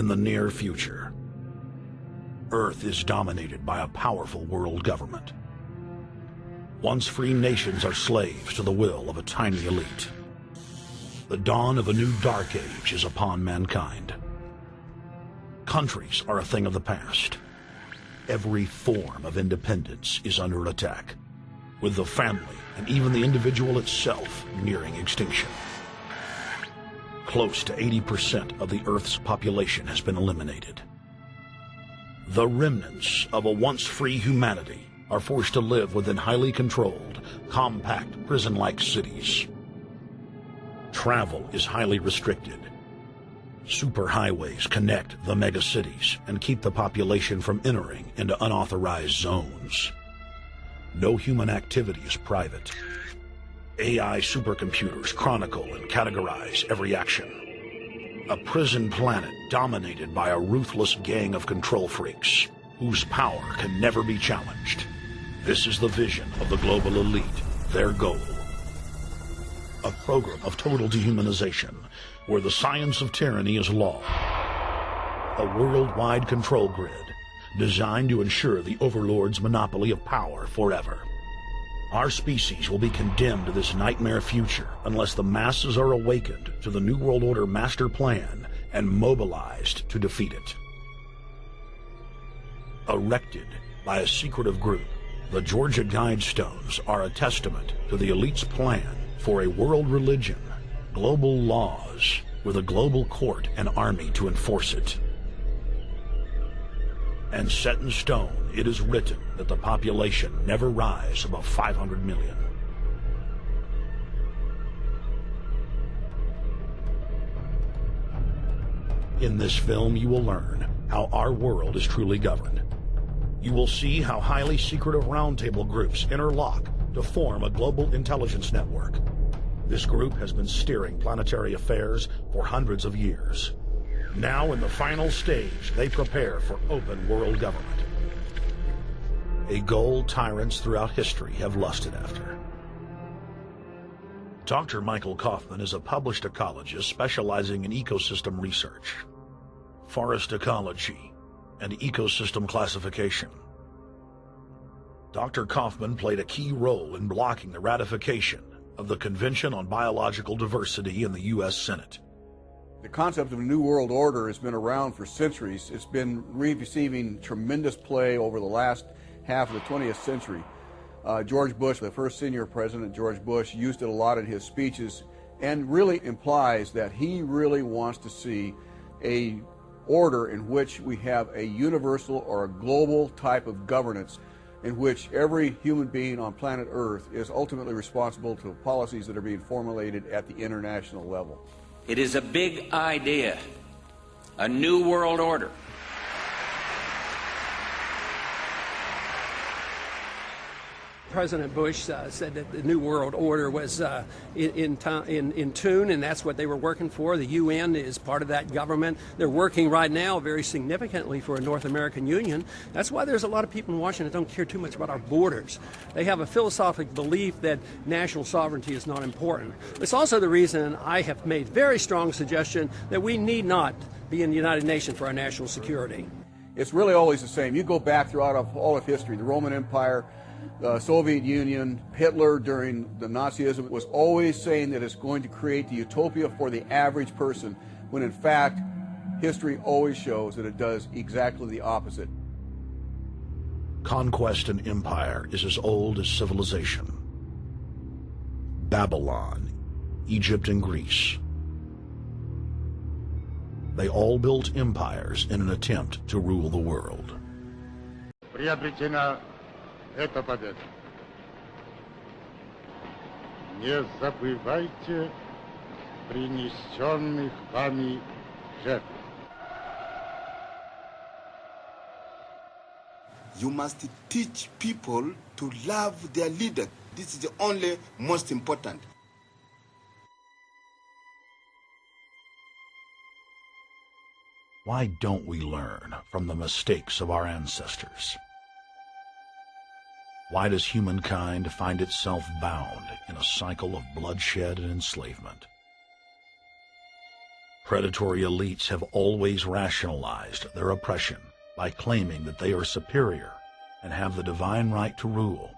in the near future. Earth is dominated by a powerful world government. Once free nations are slaves to the will of a tiny elite. The dawn of a new dark age is upon mankind. Countries are a thing of the past. Every form of independence is under attack, with the family and even the individual itself nearing extinction. Close to 80% of the Earth's population has been eliminated. The remnants of a once free humanity are forced to live within highly controlled, compact, prison-like cities. Travel is highly restricted. Superhighways connect the megacities and keep the population from entering into unauthorized zones. No human activity is private. AI supercomputers chronicle and categorize every action. A prison planet dominated by a ruthless gang of control freaks, whose power can never be challenged. This is the vision of the global elite, their goal. A program of total dehumanization, where the science of tyranny is law. A worldwide control grid, designed to ensure the overlord's monopoly of power forever. Our species will be condemned to this nightmare future unless the masses are awakened to the New World Order master plan and mobilized to defeat it. Erected by a secretive group, the Georgia Guidestones are a testament to the elite's plan for a world religion, global laws, with a global court and army to enforce it. And set in stone, it is written that the population never rise above 500 million. In this film, you will learn how our world is truly governed. You will see how highly secretive roundtable groups interlock to form a global intelligence network. This group has been steering planetary affairs for hundreds of years. Now, in the final stage, they prepare for open world government. A goal tyrants throughout history have lusted after. Dr. Michael Kaufman is a published ecologist specializing in ecosystem research, forest ecology, and ecosystem classification. Dr. Kaufman played a key role in blocking the ratification of the Convention on Biological Diversity in the U.S. Senate. The concept of a new world order has been around for centuries. It's been receiving tremendous play over the last half of the 20th century. George Bush, the first senior president, George Bush, used it a lot in his speeches and really implies that he really wants to see a order in which we have a universal or a global type of governance in which every human being on planet Earth is ultimately responsible to policies that are being formulated at the international level. It is a big idea, a new world order. President Bush said that the New World Order was in tune, and that's what they were working for. The UN is part of that government. They're working right now very significantly for a North American Union. That's why there's a lot of people in Washington that don't care too much about our borders. They have a philosophic belief that national sovereignty is not important. It's also the reason I have made very strong suggestion that we need not be in the United Nations for our national security. It's really always the same. You go back throughout all of history, the Roman Empire, the Soviet Union, Hitler during the Nazism was always saying that it's going to create the utopia for the average person, when in fact, history always shows that it does exactly the opposite. Conquest and empire is as old as civilization. Babylon, Egypt, and Greece. They all built empires in an attempt to rule the world. Это победа. Не забывайте принесенных вами жертв. You must teach people to love their leader. This is the only most important. Why don't we learn from the mistakes of our ancestors? Why does humankind find itself bound in a cycle of bloodshed and enslavement? Predatory elites have always rationalized their oppression by claiming that they are superior and have the divine right to rule,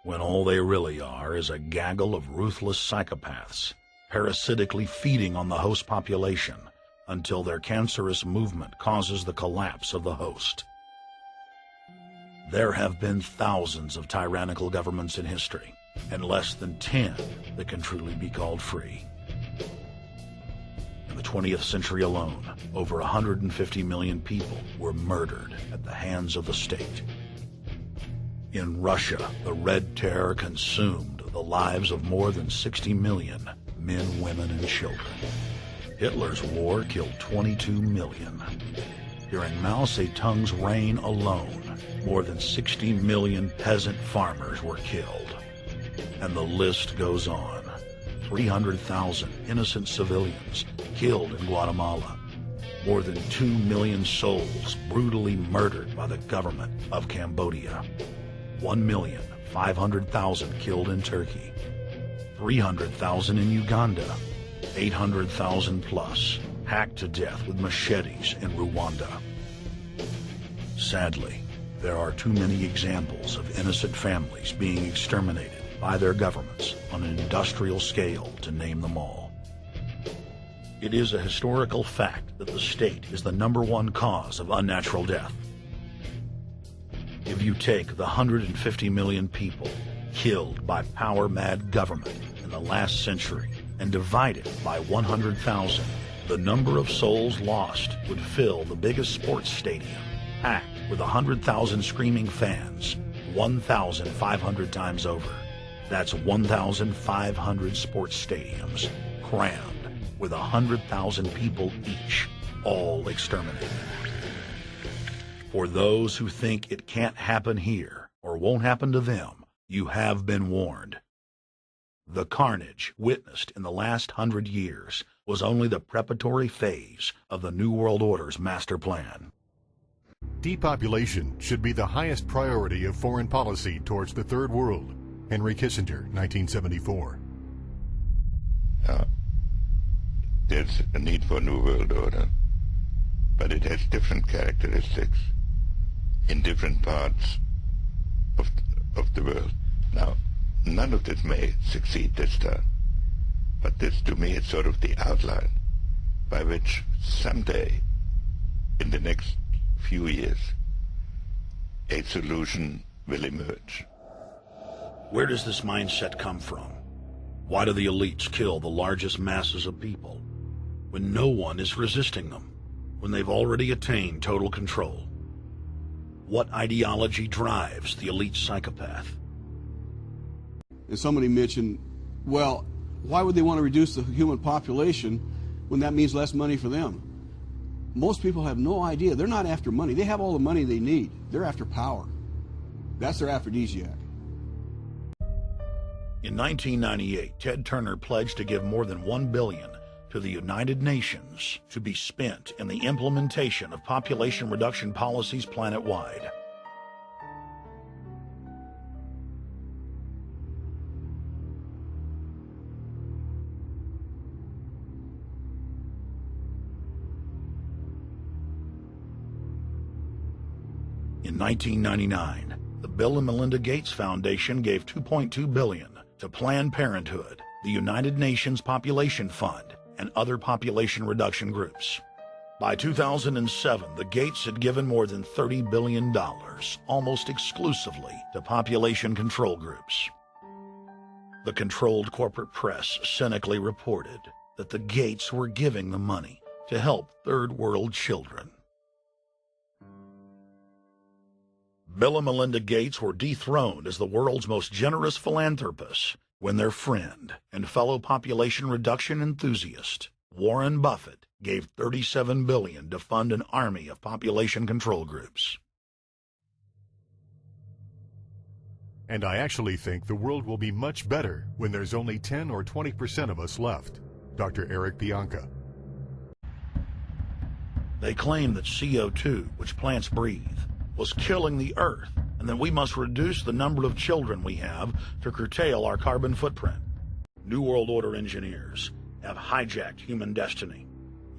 when all they really are is a gaggle of ruthless psychopaths, parasitically feeding on the host population until their cancerous movement causes the collapse of the host. There have been thousands of tyrannical governments in history, and less than 10 that can truly be called free. In the 20th century alone, over 150 million people were murdered at the hands of the state. In Russia, the Red Terror consumed the lives of more than 60 million men, women, and children. Hitler's war killed 22 million. During Mao Zedong's reign alone, more than 60 million peasant farmers were killed. And the list goes on. 300,000 innocent civilians killed in Guatemala. More than 2 million souls brutally murdered by the government of Cambodia. 1,500,000 killed in Turkey. 300,000 in Uganda. 800,000 plus hacked to death with machetes in Rwanda. Sadly, there are too many examples of innocent families being exterminated by their governments on an industrial scale to name them all. It is a historical fact that the state is the #1 cause of unnatural death. If you take the 150 million people killed by power-mad government in the last century and divide it by 100,000, the number of souls lost would fill the biggest sports stadium, packed with 100,000 screaming fans, 1,500 times over. That's 1,500 sports stadiums, crammed with 100,000 people each, all exterminated. For those who think it can't happen here or won't happen to them, you have been warned. The carnage witnessed in the last 100 years was only the preparatory phase of the New World Order's master plan. Depopulation should be the highest priority of foreign policy towards the Third World. Henry Kissinger, 1974. There's a need for a New World Order, but it has different characteristics in different parts of the world. Now, none of this may succeed this time, but this to me is sort of the outline by which someday, in the next few years, a solution will emerge. Where does this mindset come from? Why do the elites kill the largest masses of people when no one is resisting them, when they've already attained total control? What ideology drives the elite psychopath? And somebody mentioned, well, why would they want to reduce the human population when that means less money for them? Most people have no idea. They're not after money. They have all the money they need. They're after power. That's their aphrodisiac. In 1998, Ted Turner pledged to give more than $1 billion to the United Nations to be spent in the implementation of population reduction policies planet-wide. In 1999, the Bill and Melinda Gates Foundation gave $2.2 billion to Planned Parenthood, the United Nations Population Fund, and other population reduction groups. By 2007, the Gates had given more than $30 billion, almost exclusively to population control groups. The controlled corporate press cynically reported that the Gates were giving the money to help third world children. Bill and Melinda Gates were dethroned as the world's most generous philanthropists when their friend and fellow population reduction enthusiast, Warren Buffett, gave $37 billion to fund an army of population control groups. And I actually think the world will be much better when there's only 10 or 20% of us left. Dr. Eric Bianca. They claim that CO2, which plants breathe, was killing the earth, and that we must reduce the number of children we have to curtail our carbon footprint. New World Order engineers have hijacked human destiny.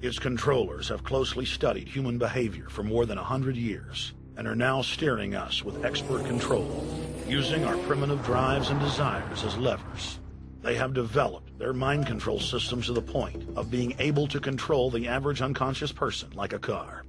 Its controllers have closely studied human behavior for more than 100 years and are now steering us with expert control, using our primitive drives and desires as levers. They have developed their mind control systems to the point of being able to control the average unconscious person like a car.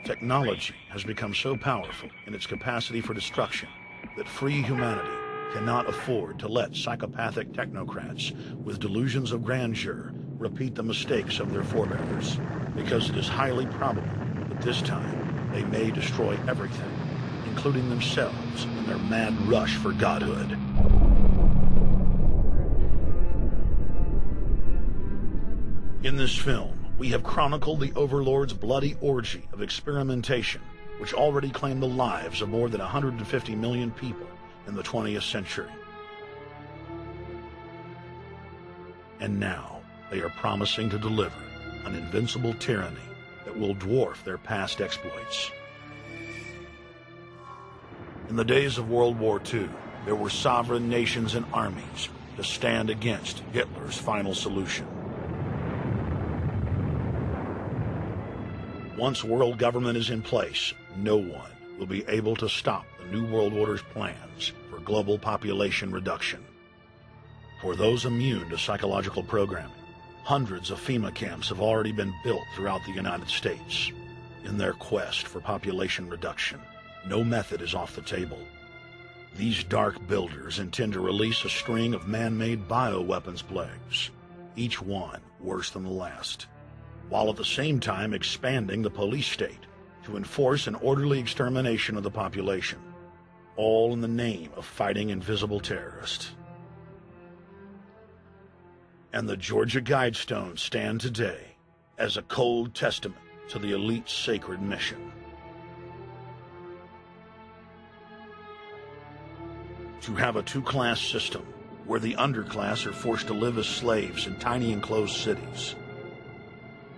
Technology has become so powerful in its capacity for destruction that free humanity cannot afford to let psychopathic technocrats with delusions of grandeur repeat the mistakes of their forebears, because it is highly probable that this time they may destroy everything, including themselves in their mad rush for godhood. In this film, we have chronicled the Overlord's bloody orgy of experimentation, which already claimed the lives of more than 150 million people in the 20th century. And now, they are promising to deliver an invincible tyranny that will dwarf their past exploits. In the days of World War II, there were sovereign nations and armies to stand against Hitler's final solution. Once world government is in place, no one will be able to stop the New World Order's plans for global population reduction. For those immune to psychological programming, hundreds of FEMA camps have already been built throughout the United States. In their quest for population reduction, no method is off the table. These dark builders intend to release a string of man-made bioweapons plagues, each one worse than the last, while at the same time expanding the police state to enforce an orderly extermination of the population, all in the name of fighting invisible terrorists. And the Georgia Guidestones stand today as a cold testament to the elite's sacred mission. To have a two-class system where the underclass are forced to live as slaves in tiny enclosed cities,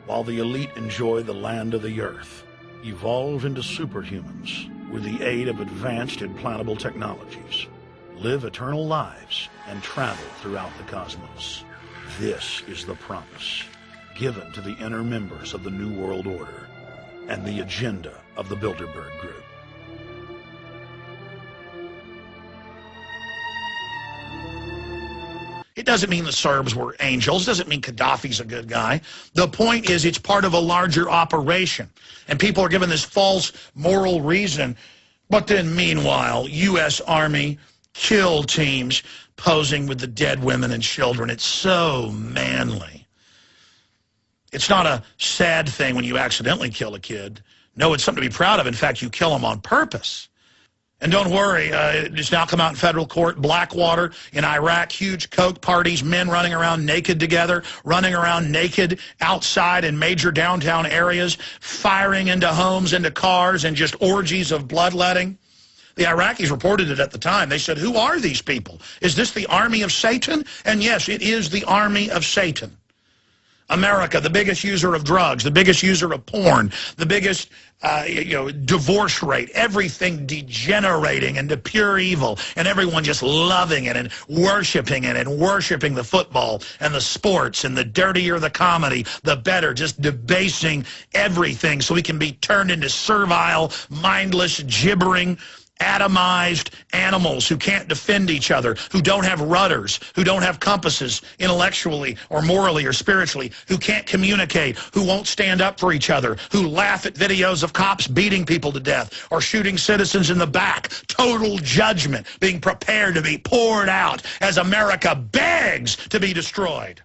while the elite enjoy the land of the earth, evolve into superhumans with the aid of advanced implantable technologies, live eternal lives, and travel throughout the cosmos. This is the promise given to the inner members of the New World Order and the agenda of the Bilderberg Group. It doesn't mean the Serbs were angels. It doesn't mean Gaddafi's a good guy. The point is it's part of a larger operation. And people are given this false moral reason. But then meanwhile, U.S. Army kill teams posing with the dead women and children. It's so manly. It's not a sad thing when you accidentally kill a kid. No, it's something to be proud of. In fact, you kill them on purpose. And don't worry, it's now come out in federal court, Blackwater in Iraq, huge coke parties, men running around naked together, running around naked outside in major downtown areas, firing into homes, into cars, and just orgies of bloodletting. The Iraqis reported it at the time. They said, who are these people? Is this the army of Satan? And yes, it is the army of Satan. America, the biggest user of drugs, the biggest user of porn, the biggest divorce rate, everything degenerating into pure evil, and everyone just loving it and worshiping the football and the sports, and the dirtier the comedy, the better, just debasing everything so we can be turned into servile, mindless, gibbering, atomized animals who can't defend each other, who don't have rudders, who don't have compasses intellectually or morally or spiritually, who can't communicate, who won't stand up for each other, who laugh at videos of cops beating people to death or shooting citizens in the back. Total judgment being prepared to be poured out as America begs to be destroyed.